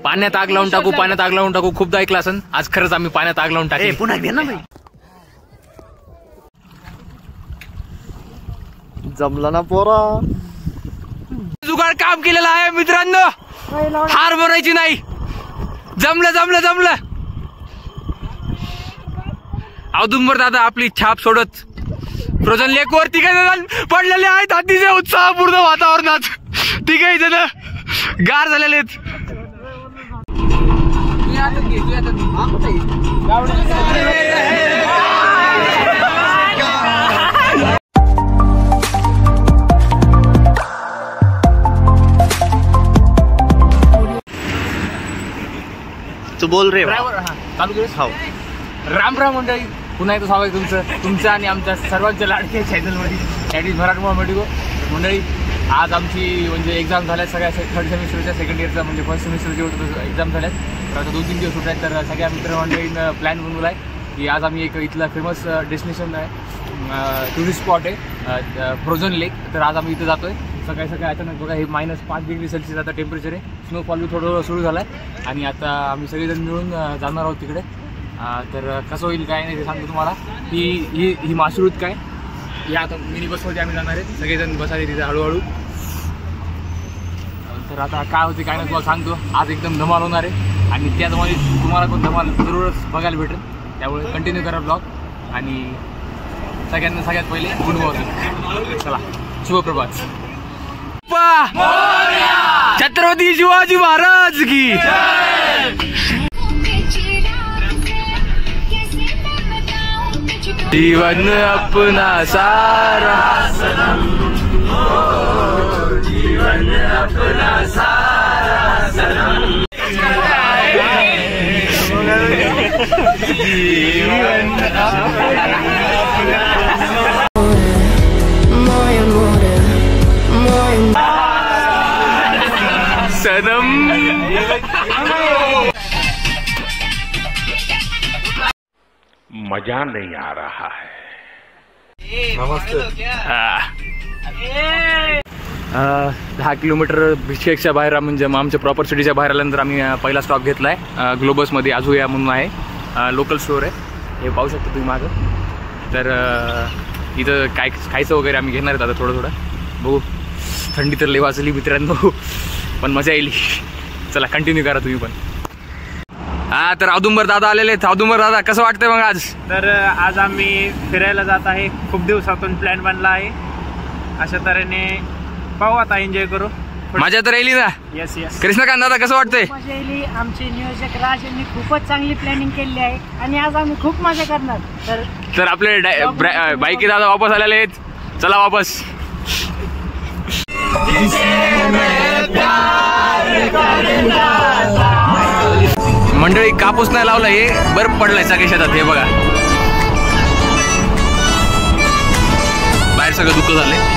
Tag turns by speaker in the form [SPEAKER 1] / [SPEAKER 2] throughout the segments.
[SPEAKER 1] पाण्यात आग लावून टाकू, पाण्यात आग लावून टाकू खूपदा ऐकलं असन. आज खरंच आम्ही पाण्यात आग लावून टाकू.
[SPEAKER 2] पुन्हा घे ना भाई. जमला ना पोरा.
[SPEAKER 1] जुगाड काम केलेलं आहे मित्रांनो. हार बनायची नाही. जमलं जमलं जमलं. औदुंबर दादा आपली छाप सोडत फ्रोझन लेक वर तिघे जण पडलेले आहेत. अतिशय उत्साहपूर्ण वातावरणात तिघही जण गार झालेले आहेत.
[SPEAKER 2] तू बोल रे.
[SPEAKER 1] चालू केलं. राम राम मंडळी, पुन्हा एकदा स्वागत तुमचं आणि आमच्या सर्वांच्या लाडक्या चॅनलमध्ये दॅट इज मराठमोळा मेडिको. मंडळी आज आमची म्हणजे एक्झाम झाल्या सगळ्या थर्ड सेमिस्टरच्या सेकंड इयरचा म्हणजे फर्स्ट सेमिस्टरची एक्झाम झाल्यात. तर आता 2-3 दिवस सुट आहेत. तर सगळ्या मित्रमंडळीनं प्लॅन बनवला आहे की आज आम्ही एक इथला फेमस डेस्टिनेशन आहे, टुरिस्ट स्पॉट आहे फ्रोझन लेक. तर आज आम्ही इथं जातोय. सकाळी सकाळी अचानक बघा हे -5 डिग्री सेल्सिअस आता टेम्परेचर आहे. स्नोफॉल बी थोडं सुरू झाला आहे आणि आता आम्ही सगळेजण मिळून जाणार आहोत तिकडे. तर कसं होईल काय नाही ते सांगतो तुम्हाला. ही मासरूत काय या आता मिनी बसमध्ये आम्ही जाणार आहे. सगळेजण बसायचे तिथे हळूहळू. तर आता काय होते काय नाही तुम्हाला सांगतो. आज एकदम धमाल होणार आहे आणि त्याचमध्ये तुम्हाला पण धमाल जरूरच बघायला भेटेल. त्यामुळे कंटिन्यू करा ब्लॉग. आणि सगळ्यांना सगळ्यात पहिले गुड मॉर्निंग. चला शुभप्रभात. छत्रपती शिवाजी महाराज की जीवन अपना सारा सनम, जीवन अपना सारा सनम, जीवन सनम.
[SPEAKER 3] मजा नहीं आ रहा है.
[SPEAKER 1] नमस्ते. 10 किलोमीटर भिक्षेकच्या बाहेर म्हणजे आमच्या प्रॉपर सिटीच्या बाहेर आल्यानंतर आम्ही पहिला स्टॉप घेतला आहे ग्लोबसमध्ये. आजूया म्हणून आहे, लोकल स्टोअर आहे. हे पाहू शकता तुम्ही मागं. तर इथं काय खायचं वगैरे आम्ही घेणार आहेत आता थोडं थोडं. बघू. थंडी तर लई वाजली मित्रांनो, पण मजा येईल. चला कंटिन्यू करा तुम्ही पण. तर औदुंबर दादा आलेले आहेत. औदुंबर दादा कसं वाटतंय मग आज?
[SPEAKER 4] तर आज आम्ही फिरायला जात आहे. खूप दिवसातून प्लॅन बनला आहे. अशा तऱ्हेने पाहू, आता एन्जॉय करू.
[SPEAKER 1] मजा तर येईल ना?
[SPEAKER 4] Yes yes.
[SPEAKER 1] कृष्णकांत दादा कसं वाटतंय?
[SPEAKER 5] मजा येईल. आमचे नियोजक राज यांनी खूपच चांगली प्लॅनिंग केली आहे आणि आज आम्ही खूप मजा करणार.
[SPEAKER 1] तर आपले बाईकी दादा वापस आलेले आहेत. चला वापस. मंडळी कापूस नाही लावला, हे बर्फ पडलाय सगळ्या शेतात. हे बघा बाहेर सगळं दुःख झालंय.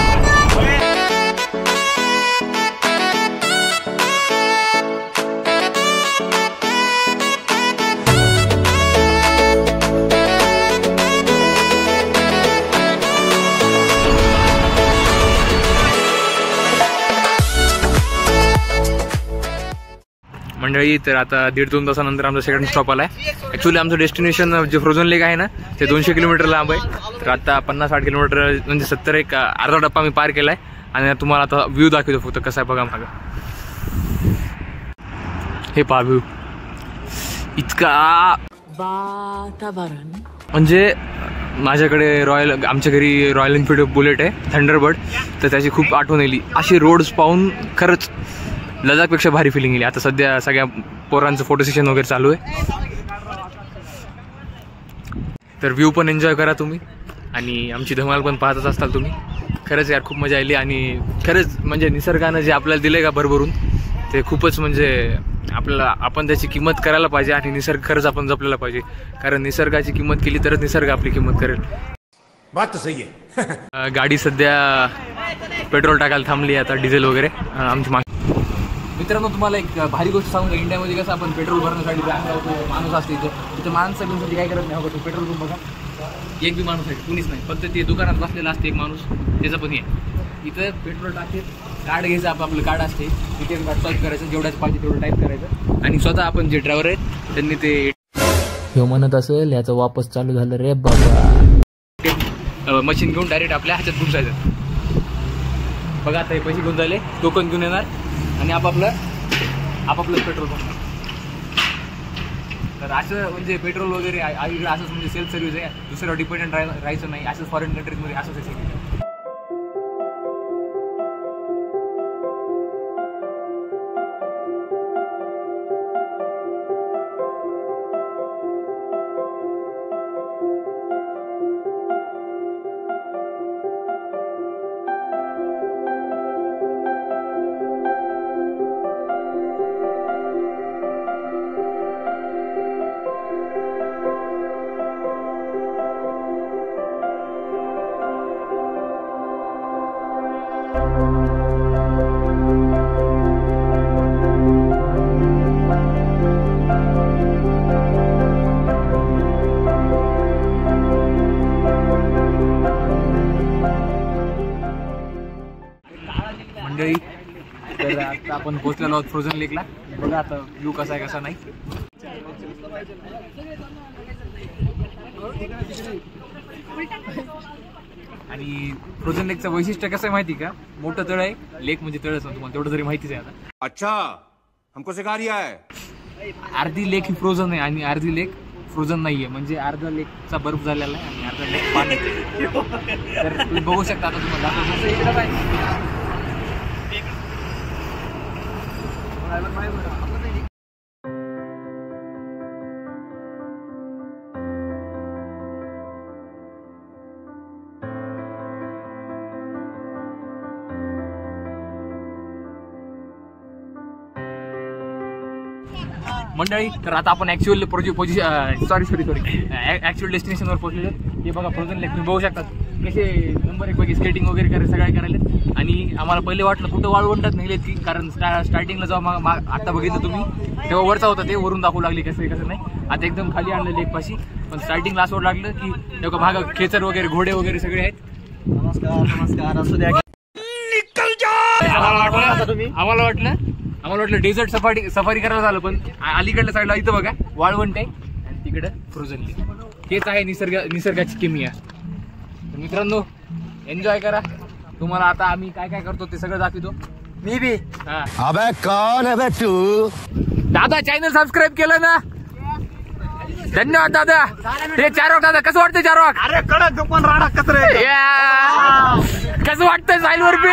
[SPEAKER 1] मंडळी तर आता 1.5-2 तासानंतर आमचा सेकंड स्टॉप आलाय. ऍक्च्युली आमचं डेस्टिनेशन जे फ्रोझन लेक आहे ना ते 200 किलोमीटर लांब आहे. तर आता 50-60 किलोमीटर म्हणजे 70 एक अर्धा टप्पा मी पार केलाय आणि तुम्हाला आता व्ह्यू दाखवतो फक्त कसा आहे बघा मागं. हे पहा व्ह्यू इतका वातावरण म्हणजे माझ्याकडे आमच्या घरी रॉयल एनफिल्ड बुलेट आहे थंडरबर्ड. तर त्याची खूप आठवण येईल. अशी रोड्स पाहून खरंच लडाखपेक्षा भारी फिलिंग येईल. आता सध्या सगळ्या पोरांचं फोटो सेशन वगैरे चालू आहे. तर व्ह्यू पण एन्जॉय करा तुम्ही आणि आमची धमाल पण पाहतच असताल तुम्ही. खरंच यार खूप मजा आली आणि खरंच म्हणजे निसर्गानं जे आपल्याला दिलं का भरभरून ते खूपच म्हणजे आपण त्याची किंमत करायला पाहिजे आणि निसर्ग खरंच आपण जपलेला पाहिजे. कारण निसर्गाची किंमत केली तरच निसर्ग आपली किंमत करेल.
[SPEAKER 3] बात तो सही आहे.
[SPEAKER 1] गाडी सध्या पेट्रोल टाकायला थांबली आता, डिझेल वगैरे. आमची मित्रांनो तुम्हाला एक भारी गोष्ट सांगू का. इंडियामध्ये कसं आपण पेट्रोल भरण्यासाठी माणूस असते इथं माणसासाठी काय करत नाही. पेट्रोल पंप बघा एक बी माणूस आहे, कुणीच नाही. फक्त ते दुकानात बसलेला असते एक माणूस, त्याचं पण हे इथं पेट्रोल टाकेल कार्ड घ्यायचं, आपलं कार्ड असते ATM कार्ड स्वाईप करायचं, जेवढ्याच पाहिजे तेवढं टाईप करायचं आणि स्वतः आपण जे ड्रायव्हर आहेत त्यांनी ते
[SPEAKER 6] ह्यो म्हणत असेल याचं वापस चालू झालं रे बाबा.
[SPEAKER 1] मशीन घेऊन डायरेक्ट आपल्या हातात घुसायचं. बघा आता हे पैसे घेऊन झाले, टोकन घेऊन येणार आणि आपापलं पेट्रोल पंप. तर असं म्हणजे पेट्रोल वगैरे इकडे असंच म्हणजे सेल्फ सर्व्हिस आहे, दुसऱ्यावर डिपेंडंट राहायचं नाही. असंच फॉरेन कंट्रीजमध्ये असंच आहे. मंडळी, तर आता आपण पोहोचलेलो आहोत फ्रोझन लेकला. बघा आता व्ह्यू कसा आहे कसा नाही. आणि फ्रोझन लेकचं वैशिष्ट्य कसं आहे माहिती का? मोठं तळ आहे, लेक म्हणजे तळच ना, तुम्हाला तेवढं जरी माहितीच आहे. आता
[SPEAKER 3] अच्छा हमको सिखा रिया है.
[SPEAKER 1] अर्धी लेक ही फ्रोझन आहे आणि अर्धी लेक फ्रोझन नाहीये. म्हणजे अर्धा लेकचा बर्फ झालेला आहे आणि अर्धा लेक पाणी. तर तुम्ही बघू शकता आता तुम्हाला मंडळी. तर आता आपण ऍक्च्युअल ऍक्च्युअल डेस्टिनेशनवर पोहोचलेलो. हे बघा फ्रोझन लेक तुम्ही बघू शकता. कसे नंबर एक पैकी स्केटिंग वगैरे करे सगळे करायले. आणि आम्हाला पहिले वाटलं कुठं वाळवंटात नेलेत की, कारण स्टार्टिंगला जेव्हा आता बघितलं तुम्ही तेव्हा वरचा होता, ते वरून दाखवू लागले कसं नाही. आता एकदम खाली आणलं लेक पाशी. पण स्टार्टिंगला असं लागलं की तेव्हा भाग खेचर वगैरे घोडे वगैरे सगळे आहेत.
[SPEAKER 2] नमस्कार असू द्या.
[SPEAKER 1] आम्हाला वाटलं डेझर्ट सफारी करायला झालं, पण अलीकडल्या साईडला इथं बघा वाळवंट आहे आणि तिकडं फ्रोझन लेक. हेच आहे निसर्गाची किमिया. तर मित्रांनो, एन्जॉय करा. तुम्हाला आता आम्ही काय काय करतो ते सगळं दाखवतो.
[SPEAKER 2] मी बी.
[SPEAKER 3] अबे कौन है बे तू?
[SPEAKER 1] दादा चॅनल सबस्क्राईब केलं ना? धन्यवाद दादा. हे चारवाक दादा कसं वाटतं चारवाक?
[SPEAKER 2] अरे कडक दुकान राडा कचरे.
[SPEAKER 1] कसं वाटतंय साईलवर पे?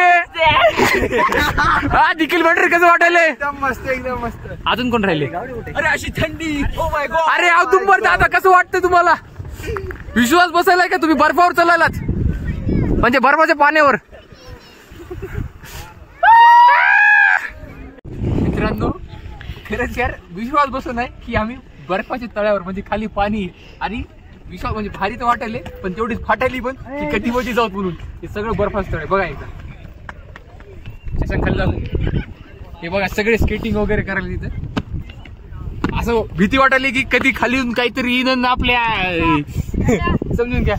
[SPEAKER 1] हा निखिल भंडारी कसं वाटायलंय?
[SPEAKER 2] एकदम मस्त एकदम मस्त.
[SPEAKER 1] अजून कोण राहिले?
[SPEAKER 2] अरे अशी थंडी. Oh my God.
[SPEAKER 1] अरे औदुंबर दादा कसं वाटतंय तुम्हाला? विश्वास बसायलाय का तुम्ही बर्फावर चालायलाच? म्हणजे बर्फाच्या पाण्यावर. मित्रांनो, खरंच यार विश्वास बसत नाही की आम्ही बर्फाच्या तळ्यावर, म्हणजे खाली पाणी आणि विश्वास म्हणजे भारी तर वाटायले, पण तेवढीच फाटायली पण की कधी मध्ये जाऊत म्हणून. हे सगळं बर्फाचं तळ आहे बघा. एकदा खाली जाऊ. हे बघा सगळे स्केटिंग वगैरे करायला तिथं. असं भीती वाटायली की कधी खाली येऊन काहीतरी येईन आपल्या. समजून घ्या.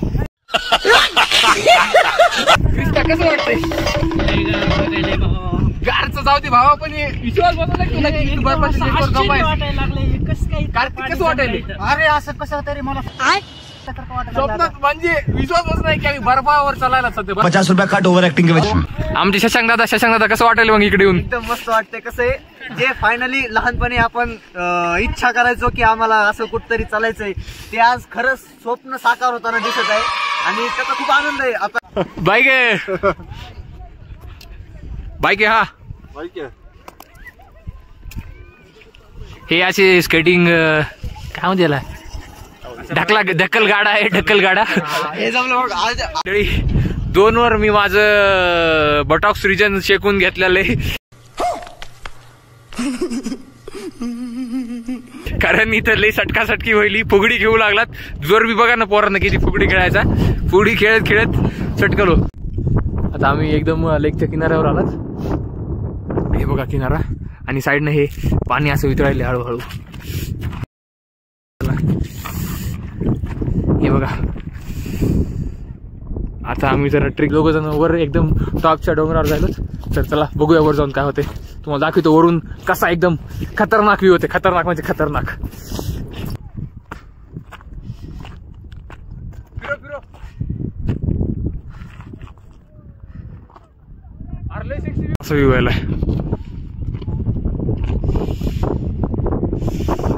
[SPEAKER 1] कसं वाटतंय? गारचं जाऊ दे भावा, पण विश्वास बसला की तुला की बर्फाच्या शेकवर जमायचं.
[SPEAKER 5] वाटायला लागले
[SPEAKER 1] कार्तिक कसं वाटायले?
[SPEAKER 5] अरे असं कसं तरी मला
[SPEAKER 1] स्वप्नात म्हणजे विश्वास बसत नाही की आम्ही बर्फावर चालायला सध्या.
[SPEAKER 3] 50 रुपया कट ओव्हर ऍक्टिंग के वजह.
[SPEAKER 1] आमचे शशांक दादा कसं वाटेल मग इकडे येऊन?
[SPEAKER 2] एकदम मस्त वाटतंय. कसं आहे, जे फायनली लहानपणी आपण इच्छा करायचो की आम्हाला असं कुठतरी चालायचंय, ते आज खरंच स्वप्न साकार होताना दिसत आहे आणि त्याचा खूप आनंद आहे. आता
[SPEAKER 1] बाईक आहे हा. हे असे स्केटिंग काय म्हणते याला, ढकल गाडा आहे. ढकल गाडा.
[SPEAKER 2] हे जमलं बघ. आज
[SPEAKER 1] 2 वर मी माझं बटॉक्स रिजन शेकून घेतलेलं आहे. कारण इथं लई सटकी होईल. फुगडी घेऊ लागलात. जोर बी बघा ना पोरांना किती फुगडी खेळायचा. फुगडी खेळत सटकलो. आता आम्ही एकदम लेकच्या किनाऱ्यावर आलात. हे बघा किनारा आणि साईडनं हे पाणी असं वितळायले हळूहळू. हे बघा आता आम्ही जरा ट्रिक दोघं जण वर एकदम टॉपच्या डोंगरावर जायलो. तर चला बघूया वर जाऊन काय होते. तुम्हाला दाखवतो वरून कसा एकदम खतरनाक व्ह्यू होते. खतरनाक म्हणजे खतरनाक. असं व्ह्यू यायलाय.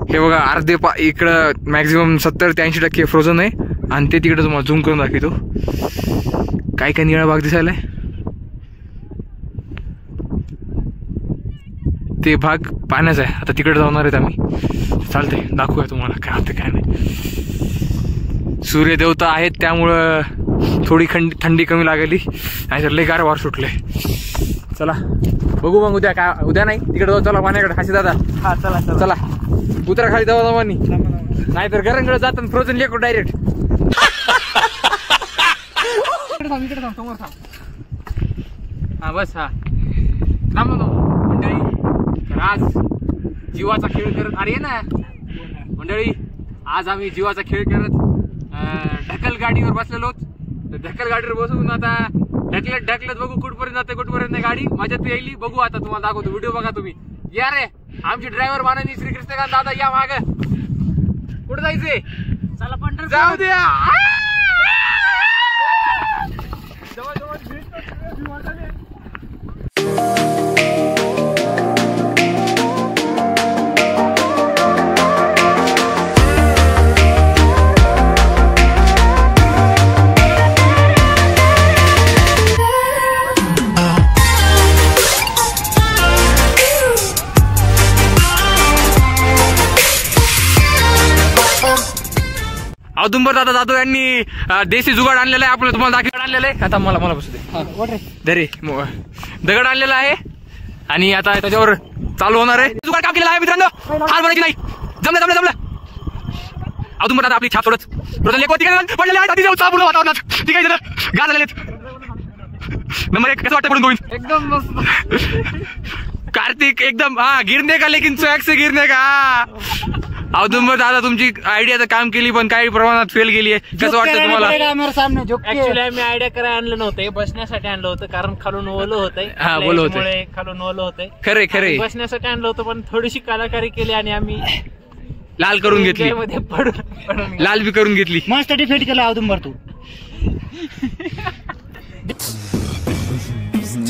[SPEAKER 1] हे बघा अर्धे इकडं मॅक्झिमम 70 ते 80% फ्रोझन आहे आणि ते तिकडे तुम्हाला झूम करून दाखवतो. काय काय निळा भाग दिसायलाय. ते भाग पाण्याचा आहे. आता तिकडे जाणार आहेत आम्ही. चालतंय दाखवूया तुम्हाला काय होतं काय नाही. सूर्यदेवता आहेत त्यामुळं थोडी थंडी कमी लागली. नाहीतर लय गारवार सुटले. चला बघू मग उद्या काय. उद्या नाही तिकडे जाऊ. चला पाण्याकडे खाशी दादा.
[SPEAKER 2] हा चला चला
[SPEAKER 1] चला उतरा खाली जावा जावानी. नाहीतर गरंगड जातात फ्रोझन लेको डायरेक्ट. इकडे थांब समोर थांब. हा बस हा थांब मंडळी. तर आज जीवाचा खेळ करत अरे ना मंडळी. आज आम्ही जीवाचा खेळ करत ढकल गाडीवर बसलेलो. तर ढकल गाडीवर बसून आता ढकलत बघू कुठपर्यंत जाते कुठपर्यंत नाही गाडी. माझ्यात येईल बघू. आता तुम्हाला दाखवतो व्हिडिओ बघा तुम्ही. या रे आमचे ड्रायव्हर माननी श्री कृष्णकांत दादा या माग. कुठे जायचंय.
[SPEAKER 5] चला पंढरपूर
[SPEAKER 1] जाऊ द्या. औदुंबर दादा जाधव यांनी देशी जुगाड आणलेला आहे. आपलं तुम्हाला दाखवून आणलेलं आहे. आता मला बसू दे. दरे दगड आणलेला आहे आणि आता त्याच्यावर चालू होणार आहे. जुगाड काम केलेला आहे मित्रांनो. हार बनायची नाही. जमलं. औदुंबर दादा आपली छाप सोडत पडलेले वातावरणात. ठीक आहे गार झालेले. नंबर 1 कसं वाटतं पडून गोविंद.
[SPEAKER 5] एकदम मस्त.
[SPEAKER 1] कार्तिक एकदम हा गिरने का लेकिन स्वॅग से गिरने का. औदुंबर दादा तुमची आयडिया काम केली पण काही प्रमाणात फेल गेली आहे. कसं वाटतं तुम्हाला.
[SPEAKER 4] ऍक्च्युली आम्ही आयडिया करायला आणलं नव्हतं. बसण्यासाठी आणलं होतं कारण खालून ओलं होतंय.
[SPEAKER 1] हा, ओलं होतंय.
[SPEAKER 4] खालून ओलं होतंय.
[SPEAKER 1] खरे
[SPEAKER 4] बसण्यासाठी आणलं होतं पण थोडीशी कलाकारी केली आणि आम्ही
[SPEAKER 1] लाल करून घेतली.
[SPEAKER 4] मध्ये पडून
[SPEAKER 1] लाल बी करून घेतली.
[SPEAKER 2] मस्त डिफेट केला औदुंबर तू.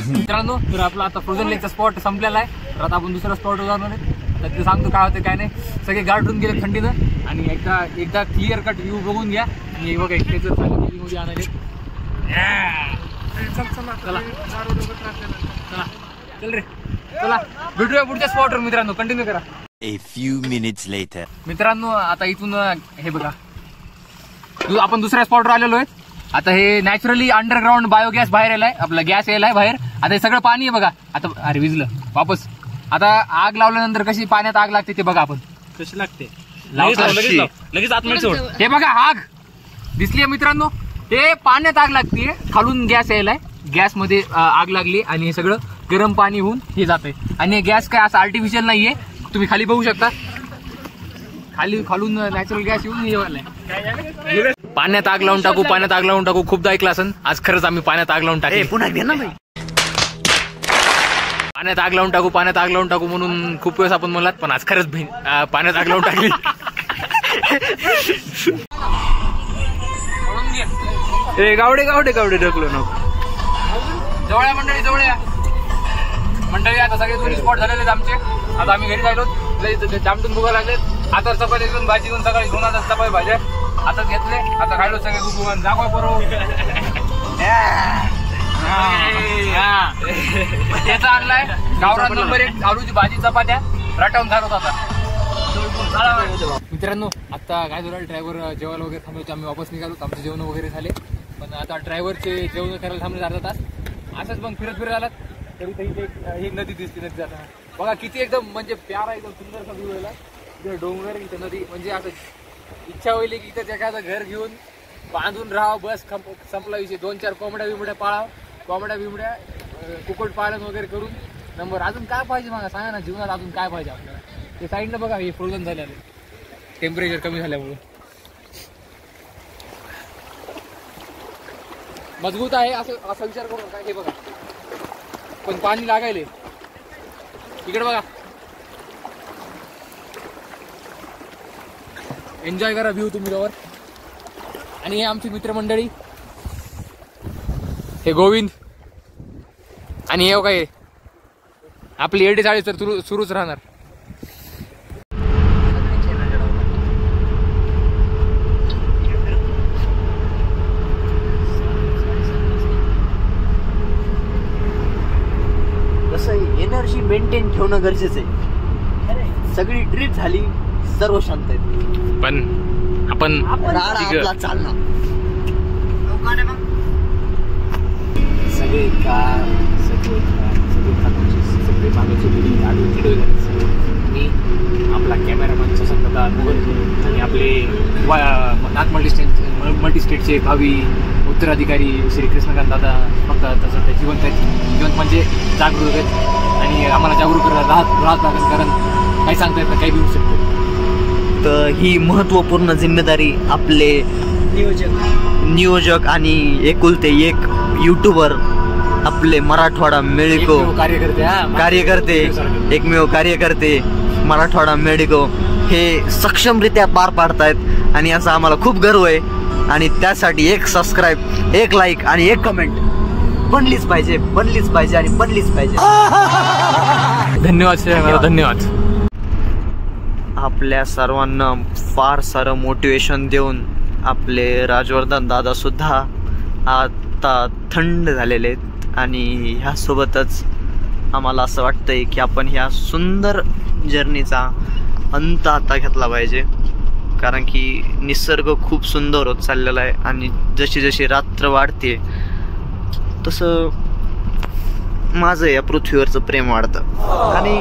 [SPEAKER 1] मित्रांनो तर आपला आता फ्रोझन लेकचा स्पॉट संपलेला आहे. तर आता आपण दुसऱ्या स्पॉटवर जाणार आहे. तर ते सांगतो काय होतं काय नाही. सगळे गारठून गेले थंडीनं आणि एकदा क्लिअर कट व्ह्यू बघून घ्या. आणि बघा त्याचं मध्ये आणायचे. चला चल रे चला भेटूया पुढच्या स्पॉटवर मित्रांनो. कंटिन्यू करा.
[SPEAKER 3] A few minutes later.
[SPEAKER 1] मित्रांनो आता इथून हे बघा आपण दुसऱ्या स्पॉटवर आलेलो आहे. आता हे नॅचरली अंडरग्राऊंड बायोगॅस बाहेर यायलाय. आपला गॅस यायलाय बाहेर. आता हे सगळं पाणी आहे बघा. आता अरे विजलं वापस. आता आग लावल्यानंतर कशी पाण्यात आग लागते ते बघा. आपण
[SPEAKER 4] कशी लागते
[SPEAKER 1] लगेच आतमध्ये सोड. हे बघा आग दिसलीये मित्रांनो. हे पाण्यात आग लागते. खालून गॅस यायलाय. गॅस मध्ये आग लागली आणि हे सगळं गरम पाणी होऊन हे जातंय. आणि गॅस काय असं आर्टिफिशियल नाहीये. तुम्ही खाली बघू शकता. खालून नॅचरल गॅस येऊन हे पाण्यात आग लावून टाकू. खूपदा ऐकलं असेल. आज खरंच आम्ही पाण्यात आग लावून टाकू.
[SPEAKER 2] पुन्हा घे ना भाई.
[SPEAKER 1] पाण्यात आग लावून टाकू म्हणून खूप वेळेस आपण म्हणलात पण आज खरंच पाण्यात आग लावून टाकली.
[SPEAKER 4] गावडे ढकलो नको.
[SPEAKER 1] जवळ मंडळी आता सगळे दोन्ही स्पॉट झालेले आहेत आमचे. आता आम्ही घरी जायलो. जामटून बघायला लागलेत. आता चपाती घेऊन भाजी घेऊन सकाळी 2,000 चपाती भाज्या आता घेतले. आता खायलो सगळे गुगुमान दाखवा बरोबर. त्याचा आणलाय गावरान नंबर 1 आलूची भाजी चपात्या रटावून खात होता. मित्रांनो आता काय झालं ड्रायव्हर जेवायला वगैरे थांबलो. आम्ही वापस निघालो. आमचे जेवण वगैरे झाले. पण आता ड्रायव्हरचे जेवण करायला थांबले अर्धा तास. असंच मग फिरत आलात तरी ही नदी दिसते. नदी जाताना बघा किती एकदम म्हणजे प्यारा एकदम सुंदरसा व्ह्यू यायला. तिथे डोंगर इथं नदी म्हणजे असं इच्छा होईल की इथं एखादं घर घेऊन बांधून राहावं. बस संपला विषय. 2-4 कोंबड्या बिमड्या पाळावं. कोंबड्या बिमड्या कुक्कुट पालन वगैरे करून नंबर. अजून काय पाहिजे मला सांगा ना. जीवनात अजून काय पाहिजे आपल्याला. ते साईडनं बघा हे फ्रोझन झालेलं टेम्परेचर कमी झाल्यामुळे. मजबूत आहे असं असा विचार करू नका. हे बघा पण पाणी लागायले. इकडे बघा, एन्जॉय करा व्ह्यू तुम्ही जवळ. आणि हे आमची मित्रमंडळी, हे गोविंद आणि हे काय आपली एडी चाळीस तर सुरूच राहणार.
[SPEAKER 2] कसं एनर्जी मेंटेन ठेवणं गरजेचं आहे. सगळी ट्रिप झाली, सर्व शांत आहेत,
[SPEAKER 1] पण आपण
[SPEAKER 2] आपला चालणार.
[SPEAKER 1] सगळे मागायची मी आपला कॅमेरामॅन ससंतदा मुघल आणि आपले नाथ मल्टी स्टेटचे भावी उत्तराधिकारी श्री कृष्णकांत दादा फक्त तसं ते जिवंत आहेत. जिवंत म्हणजे जागरूक आहेत आणि आम्हाला जागरूक राहत लागेल, कारण काही सांगता येत नाही, काही घेऊ शकतो.
[SPEAKER 2] तर ही महत्त्वपूर्ण जिम्मेदारी आपले नियोजक आणि एकुलते एक यूट्यूबर आपले मराठवाडा मेडिको कार्यकर्ते एकमेव कार्यकर्ते मराठवाडा मेडिको हे सक्षमरित्या पार पाडतायत आणि याचा आम्हाला खूप गर्व आहे. आणि त्यासाठी एक सबस्क्राईब, एक लाईक आणि एक कमेंट बनलीच पाहिजे आणि बनलीच पाहिजे.
[SPEAKER 1] धन्यवाद धन्यवाद.
[SPEAKER 2] आपल्या सर्वांना फार सारं मोटिवेशन देऊन आपले राजवर्धन दादा सुद्धा आता थंड झालेले आहेत. आणि ह्यासोबतच आम्हाला असं वाटतंय की आपण ह्या सुंदर जर्नीचा अंत आता घेतला पाहिजे, कारण की निसर्ग खूप सुंदर होत चाललेला आहे. आणि जशी जशी रात्र वाढते तसं माझं या पृथ्वीवरचं प्रेम वाढतं. आणि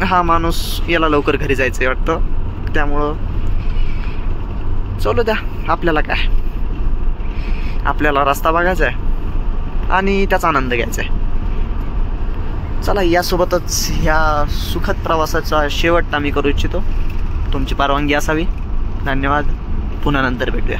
[SPEAKER 2] हा माणूस याला लवकर घरी जायचं वाटतं, त्यामुळं चलो द्या. आपल्याला काय, आपल्याला रस्ता बघायचा आहे आणि त्याचा आनंद घ्यायचा आहे. चला, यासोबतच ह्या सुखद प्रवासाचा शेवट आम्ही करू इच्छितो. तुमची परवानगी असावी. धन्यवाद. पुन्हा नंतर भेटूया.